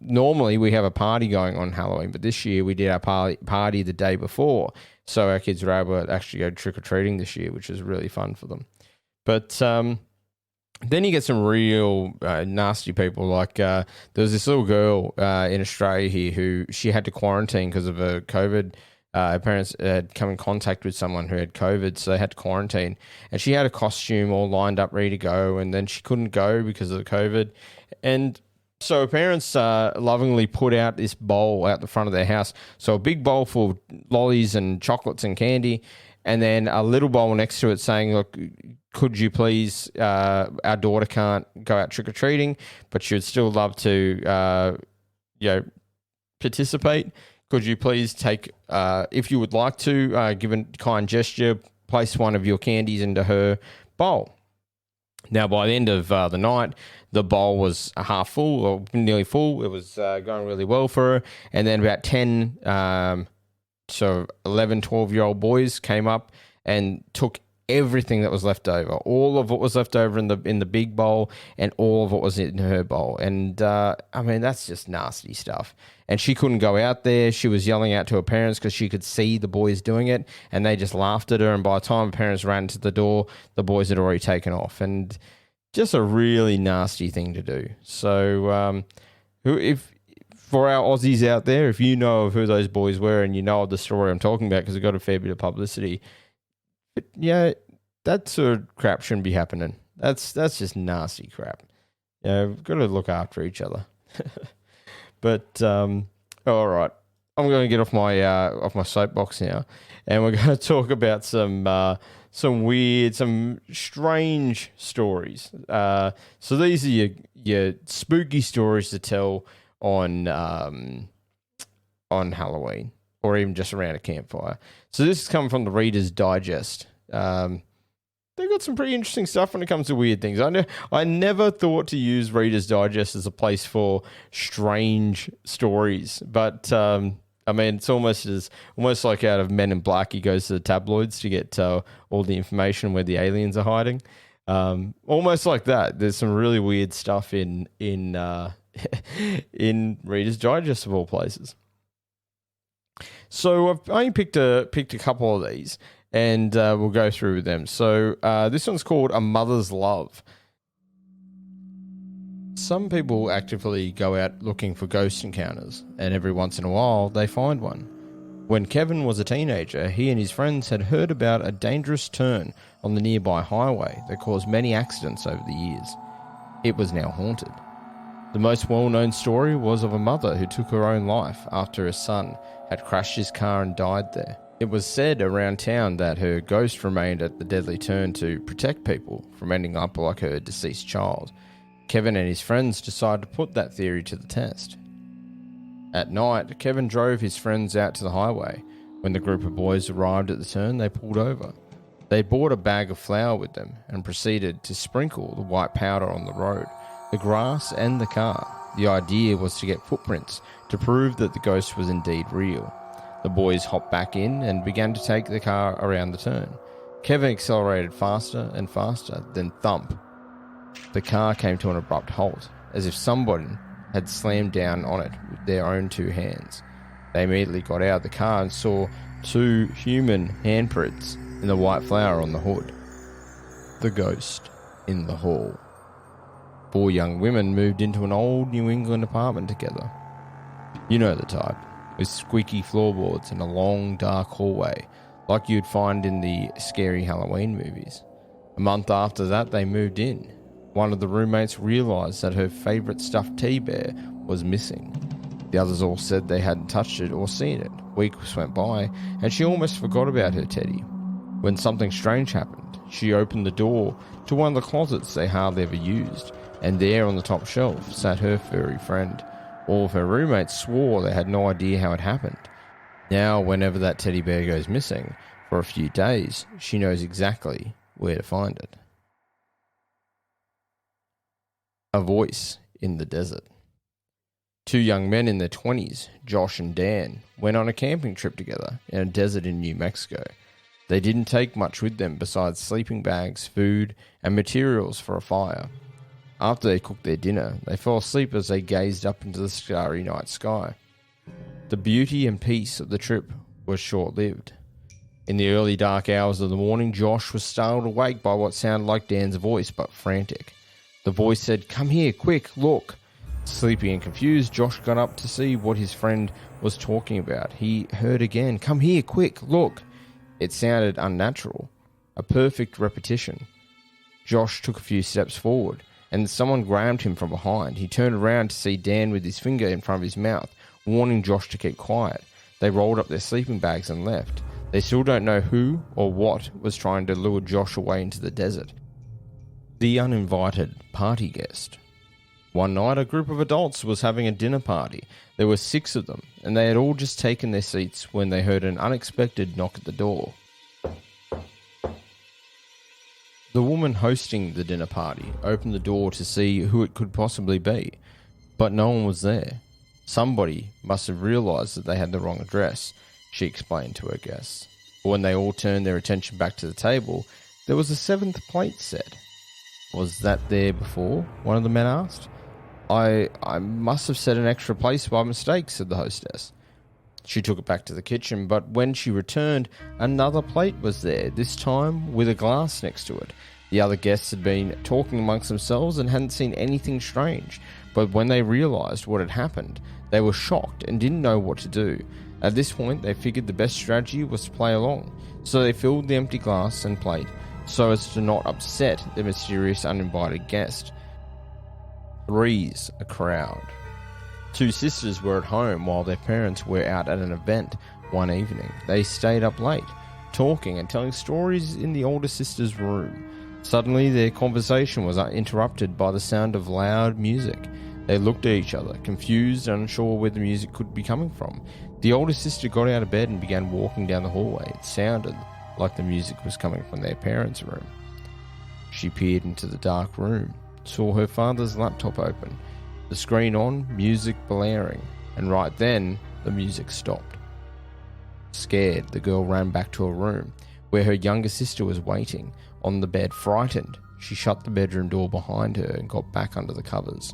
normally we have a party going on Halloween, but this year we did our party the day before, so our kids were able to actually go trick-or-treating this year, which was really fun for them. But then you get some real nasty people, like there was this little girl in Australia here who she had to quarantine because of a COVID. Her parents had come in contact with someone who had COVID, so they had to quarantine, and she had a costume all lined up, ready to go, and then she couldn't go because of the COVID, and so her parents lovingly put out this bowl out the front of their house. So a big bowl full of lollies and chocolates and candy, and then a little bowl next to it saying, look, could you please, our daughter can't go out trick-or-treating, but she would still love to, participate. Could you please take, if you would like to, give a kind gesture, place one of your candies into her bowl. Now, by the end of the night, the bowl was half full or nearly full. It was going really well for her. And then about 10, 11, 12-year-old boys came up and took everything that was left over, all of what was left over in the big bowl, and all of what was in her bowl. And I mean, that's just nasty stuff. And she couldn't go out there. She was yelling out to her parents because she could see the boys doing it, and they just laughed at her. And by the time her parents ran to the door, the boys had already taken off. And just a really nasty thing to do. So, if for our Aussies out there, if you know of who those boys were and you know of the story I'm talking about, because it got a fair bit of publicity, yeah, that sort of crap shouldn't be happening. That's just nasty crap. We've got to look after each other. But all right, I'm going to get off my soapbox now, and we're going to talk about some weird, some strange stories. So these are your spooky stories to tell on Halloween, or even just around a campfire. So this is coming from the Reader's Digest. They've got some pretty interesting stuff when it comes to weird things. I never thought to use Reader's Digest as a place for strange stories, but I mean, it's almost like out of Men in Black. He goes to the tabloids to get all the information where the aliens are hiding. Almost like that. There's some really weird stuff in in Reader's Digest of all places. So I've only picked a couple of these, and we'll go through them. So this one's called A Mother's Love. Some people actively go out looking for ghost encounters, and every once in a while they find one. When Kevin was a teenager, he and his friends had heard about a dangerous turn on the nearby highway that caused many accidents over the years. It was now haunted. The most well-known story was of a mother who took her own life after her son had crashed his car and died there. It was said around town that her ghost remained at the deadly turn to protect people from ending up like her deceased child. Kevin and his friends decided to put that theory to the test. At night, Kevin drove his friends out to the highway. When the group of boys arrived at the turn, they pulled over. They brought a bag of flour with them and proceeded to sprinkle the white powder on the road, the grass and the car. The idea was to get footprints to prove that the ghost was indeed real. The boys hopped back in and began to take the car around the turn. Kevin accelerated faster and faster, then thump. The car came to an abrupt halt, as if somebody had slammed down on it with their own two hands. They immediately got out of the car and saw two human handprints in the white flour on the hood. The ghost in the hall. 4 young women moved into an old New England apartment together. You know the type, with squeaky floorboards and a long dark hallway, like you'd find in the scary Halloween movies. A month after that, they moved in. One of the roommates realised that her favourite stuffed tea bear was missing. The others all said they hadn't touched it or seen it. Weeks went by, and she almost forgot about her teddy. When something strange happened, she opened the door to one of the closets they hardly ever used, and there on the top shelf sat her furry friend. All of her roommates swore they had no idea how it happened. Now, whenever that teddy bear goes missing, for a few days, she knows exactly where to find it. A voice in the desert. 2 young men in their 20s, Josh and Dan, went on a camping trip together in a desert in New Mexico. They didn't take much with them besides sleeping bags, food, and materials for a fire. After they cooked their dinner, they fell asleep as they gazed up into the starry night sky. The beauty and peace of the trip was short-lived. In the early dark hours of the morning, Josh was startled awake by what sounded like Dan's voice, but frantic. The voice said, "Come here, quick, look." Sleepy and confused, Josh got up to see what his friend was talking about. He heard again, "Come here, quick, look." It sounded unnatural, a perfect repetition. Josh took a few steps forward, and someone grabbed him from behind. He turned around to see Dan with his finger in front of his mouth, warning Josh to keep quiet. They rolled up their sleeping bags and left. They still don't know who or what was trying to lure Josh away into the desert. The uninvited party guest. One night, a group of adults was having a dinner party. There were 6 of them, and they had all just taken their seats when they heard an unexpected knock at the door. The woman hosting the dinner party opened the door to see who it could possibly be, but no one was there. Somebody must have realised that they had the wrong address, she explained to her guests. But when they all turned their attention back to the table, there was a 7th plate set. Was that there before? One of the men asked. I must have set an extra place by mistake, said the hostess. She took it back to the kitchen, but when she returned, another plate was there, this time with a glass next to it. The other guests had been talking amongst themselves and hadn't seen anything strange, but when they realised what had happened, they were shocked and didn't know what to do. At this point, they figured the best strategy was to play along, so they filled the empty glass and plate so as to not upset the mysterious uninvited guest. Three's a crowd. Two sisters were at home while their parents were out at an event one evening. They stayed up late, talking and telling stories in the older sister's room. Suddenly, their conversation was interrupted by the sound of loud music. They looked at each other, confused and unsure where the music could be coming from. The older sister got out of bed and began walking down the hallway. It sounded like the music was coming from their parents' room. She peered into the dark room, saw her father's laptop open, the screen on, music blaring, and right then, the music stopped. Scared, the girl ran back to her room, where her younger sister was waiting on the bed. Frightened, she shut the bedroom door behind her and got back under the covers.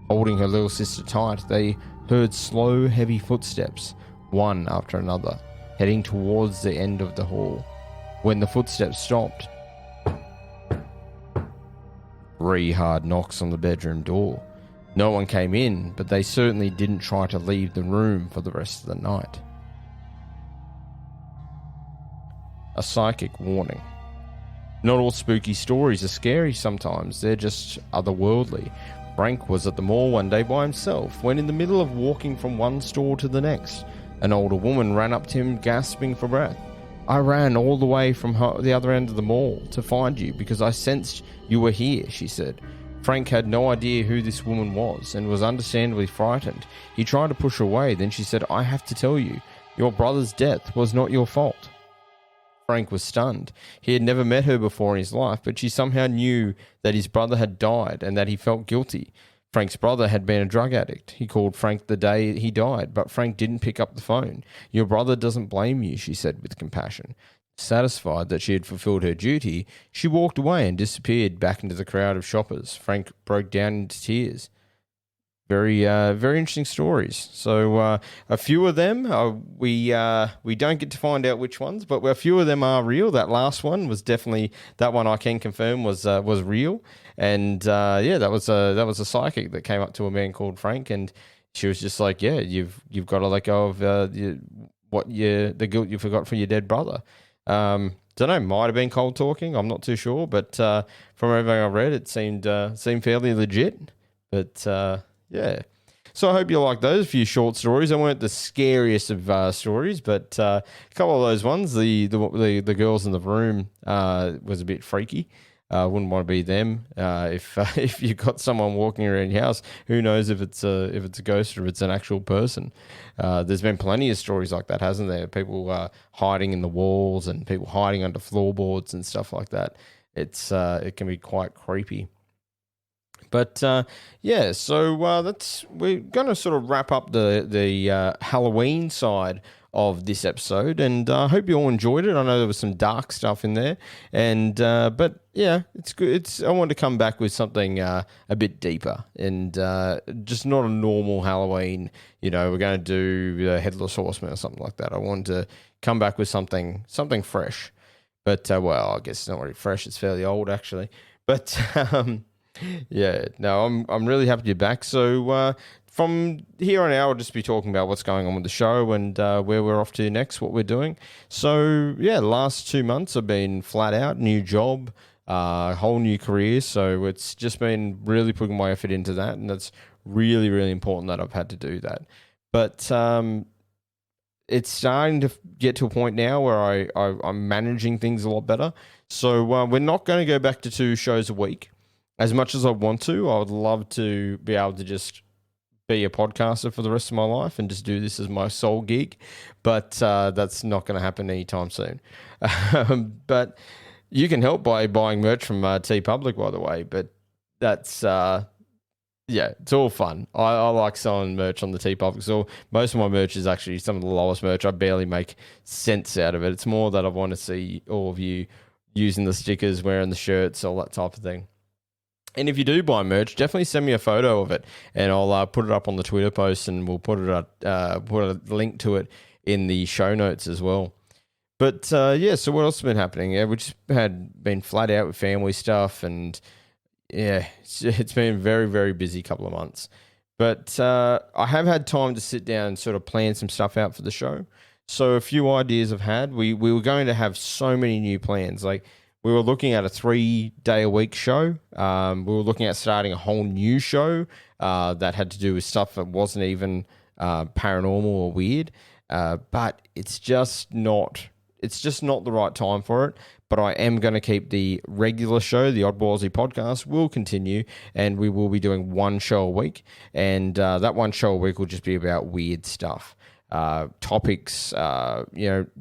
Holding her little sister tight, they heard slow, heavy footsteps, one after another, heading towards the end of the hall. When the footsteps stopped, 3 hard knocks on the bedroom door. No one came in, but they certainly didn't try to leave the room for the rest of the night. A psychic warning. Not all spooky stories are scary sometimes, they're just otherworldly. Frank was at the mall one day by himself when in the middle of walking from one store to the next, an older woman ran up to him gasping for breath. I ran all the way from the other end of the mall to find you because I sensed you were here, she said. Frank had no idea who this woman was and was understandably frightened. He tried to push her away, then she said, I have to tell you, your brother's death was not your fault. Frank was stunned. He had never met her before in his life, but she somehow knew that his brother had died and that he felt guilty. Frank's brother had been a drug addict. He called Frank the day he died, but Frank didn't pick up the phone. Your brother doesn't blame you, she said with compassion. Satisfied that she had fulfilled her duty, she walked away and disappeared back into the crowd of shoppers. Frank broke down into tears. Very interesting stories. So a few of them we don't get to find out which ones, but a few of them are real. That last one was definitely that one I can confirm was real, and that was a psychic that came up to a man called Frank, and she was just like, yeah, you've got to let go of the guilt you forgot from your dead brother. Don't know, might have been cold talking. I'm not too sure, but from everything I've read, it seemed fairly legit. But yeah. So I hope you like those few short stories. They weren't the scariest of stories, but a couple of those ones. The girls in the room was a bit freaky. Wouldn't want to be them. If you've got someone walking around your house, who knows if it's a ghost or if it's an actual person. There's been plenty of stories like that, hasn't there? People hiding in the walls and people hiding under floorboards and stuff like that. It can be quite creepy. But so we're going to sort of wrap up the Halloween side of this episode, and I hope you all enjoyed it. I know there was some dark stuff in there, and but yeah, it's good. I wanted to come back with something a bit deeper and just not a normal Halloween. We're going to do the Headless Horseman or something like that. I wanted to come back with something fresh, but I guess it's not really fresh. It's fairly old actually, but. Yeah, no, I'm really happy to be back. So from here on out, I'll just be talking about what's going on with the show and where we're off to next, what we're doing. So yeah, the last 2 months have been flat out, new job, whole new career. So it's just been really putting my effort into that, and that's really, really important that I've had to do that. But it's starting to get to a point now where I'm managing things a lot better. So we're not going to go back to 2 shows a week. As much as I want to, I would love to be able to just be a podcaster for the rest of my life and just do this as my sole gig, but that's not going to happen anytime soon. But you can help by buying merch from TeePublic, by the way, but that's, it's all fun. I like selling merch on the TeePublic, so most of my merch is actually some of the lowest merch. I barely make cents out of it. It's more that I want to see all of you using the stickers, wearing the shirts, all that type of thing. And if you do buy merch, definitely send me a photo of it, and I'll put it up on the Twitter post, and we'll put a link to it in the show notes as well. But so what else has been happening? Yeah, we just been flat out with family stuff, and yeah, it's been a very, very busy couple of months. But I have had time to sit down and sort of plan some stuff out for the show. So a few ideas I've had. We were going to have so many new plans. Like, we were looking at a 3-day-a-week show. We were looking at starting a whole new show that had to do with stuff that wasn't even paranormal or weird. But it's just not the right time for it. But I am going to keep the regular show, the Oddball Aussie podcast, will continue, and we will be doing one show a week. And that one show a week will just be about weird stuff. Topics,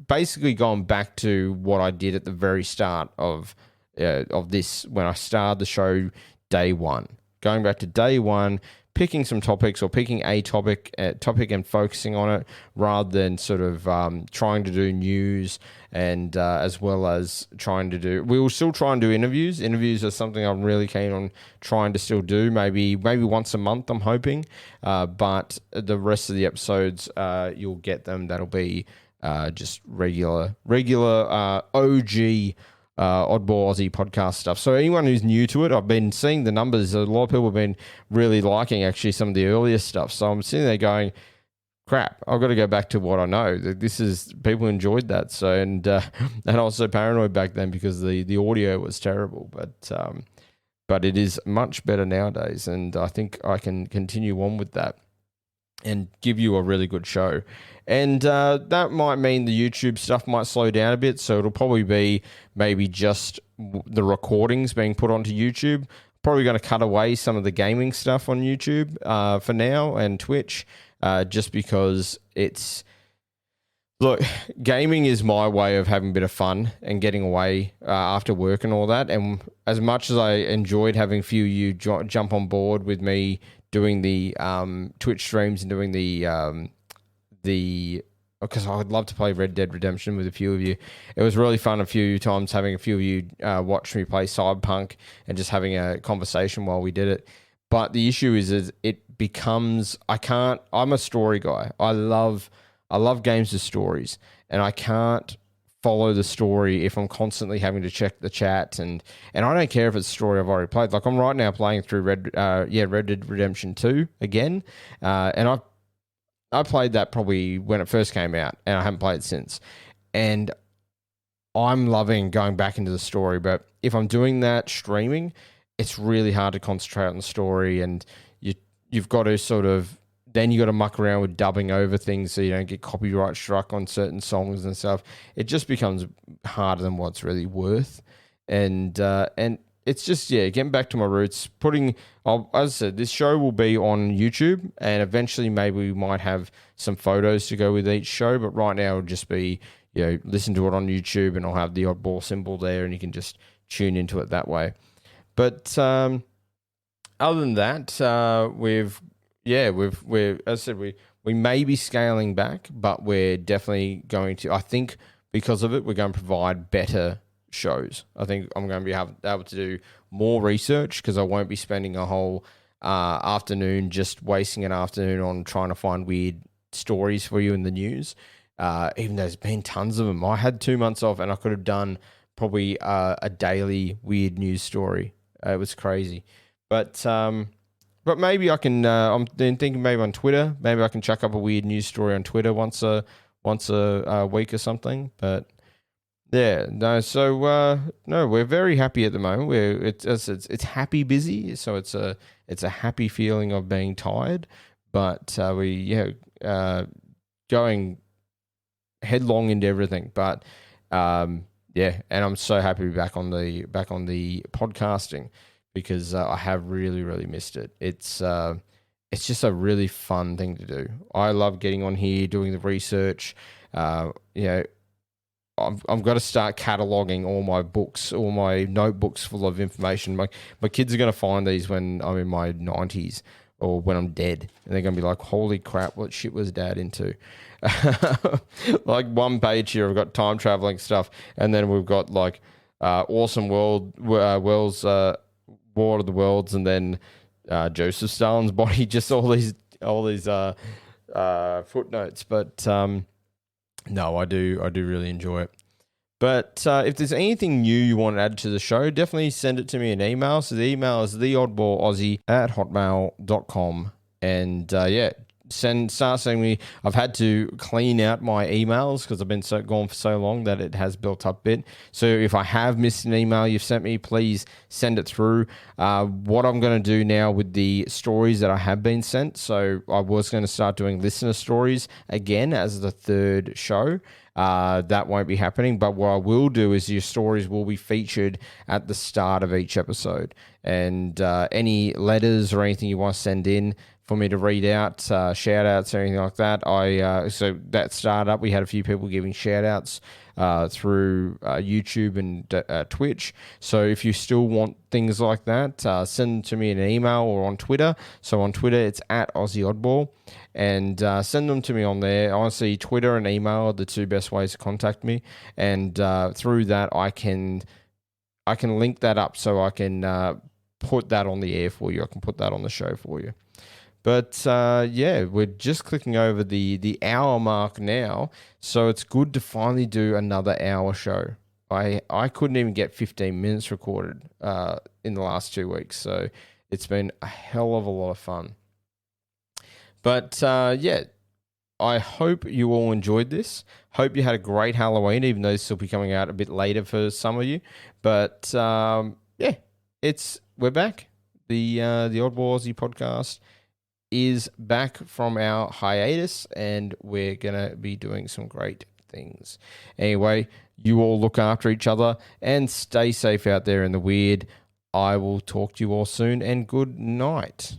basically going back to what I did at the very start of this, when I started the show day one. Going back to day one, picking some topics, or picking a topic and focusing on it, rather than sort of trying to do news, and as well as we will still try and do interviews. Interviews are something I'm really keen on trying to still do, maybe once a month, I'm hoping. But the rest of the episodes, you'll get them. That'll be just regular OG Oddball Aussie podcast stuff. So anyone who's new to it, I've been seeing the numbers. A lot of people have been really liking actually some of the earlier stuff. So I'm sitting there going, crap, I've got to go back to what I know. People enjoyed that. So, and I was so paranoid back then because the audio was terrible, but it is much better nowadays. And I think I can continue on with that and give you a really good show. And that might mean the YouTube stuff might slow down a bit. So it'll probably be maybe just the recordings being put onto YouTube. Probably going to cut away some of the gaming stuff on YouTube for now, and Twitch, just because gaming is my way of having a bit of fun and getting away after work and all that. And as much as I enjoyed having a few of you jump on board with me doing the Twitch streams and doing because I would love to play Red Dead Redemption with a few of you. It was really fun a few times having a few of you watch me play Cyberpunk and just having a conversation while we did it. But the issue is it becomes, I'm a story guy. I love games with stories, and I can't follow the story if I'm constantly having to check the chat, and I don't care if it's a story I've already played. Like, I'm right now playing through Red Dead Redemption 2 again, and I played that probably when it first came out, and I haven't played it since. And I'm loving going back into the story, but if I'm doing that streaming, it's really hard to concentrate on the story, and you've got to sort of, then you got to muck around with dubbing over things so you don't get copyright struck on certain songs and stuff. It just becomes harder than what it's really worth. And it's just, getting back to my roots, as I said, this show will be on YouTube, and eventually maybe we might have some photos to go with each show, but right now it'll just be, listen to it on YouTube, and I'll have the oddball symbol there, and you can just tune into it that way. But other than that, as I said, we may be scaling back, but we're definitely going to, I think because of it, we're going to provide better shows. I think I'm going to be able to do more research, because I won't be spending a whole afternoon just wasting an afternoon on trying to find weird stories for you in the news. Even though there's been tons of them. I had 2 months off, and I could have done probably a daily weird news story. It was crazy. But maybe I can, I'm then thinking maybe on Twitter, maybe I can chuck up a weird news story on Twitter once a week or something. But yeah, no, so no, we're very happy at the moment. It's happy busy, so it's a happy feeling of being tired, but going headlong into everything. But and I'm so happy to be back on the podcasting, because I have really, really missed it. It's just a really fun thing to do. I love getting on here, doing the research. I've got to start cataloging all my books, all my notebooks full of information. My kids are going to find these when I'm in my 90s or when I'm dead, and they're going to be like, holy crap, what shit was Dad into? Like, one page here, I've got time traveling stuff, and then we've got like Awesome Worlds, War of the Worlds, and then Joseph Stalin's body. Just all these footnotes. But no, I do really enjoy it. But if there's anything new you want to add to the show, definitely send it to me in email. So the email is theoddballaussie@hotmail.com. And start sending me. I've had to clean out my emails because I've been gone for so long that it has built up a bit. So if I have missed an email you've sent me, please send it through. What I'm going to do now with the stories that I have been sent, so I was going to start doing listener stories again as the third show. That won't be happening, but what I will do is your stories will be featured at the start of each episode. And any letters or anything you want to send in for me to read out, shout outs or anything like that. So that startup, we had a few people giving shout outs through YouTube and Twitch. So if you still want things like that, send them to me in an email or on Twitter. So on Twitter, it's @AussieOddball. And send them to me on there. Honestly, Twitter and email are the two best ways to contact me. And through that, I can link that up so I can put that on the air for you. I can put that on the show for you. But we're just clicking over the hour mark now. So it's good to finally do another hour show. I couldn't even get 15 minutes recorded in the last 2 weeks. So it's been a hell of a lot of fun. But I hope you all enjoyed this. Hope you had a great Halloween, even though this will be coming out a bit later for some of you. But we're back. The Oddball Aussie podcast is back from our hiatus, and we're gonna be doing some great things. Anyway, you all look after each other and stay safe out there in the weird. I will talk to you all soon, and good night.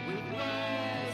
With wide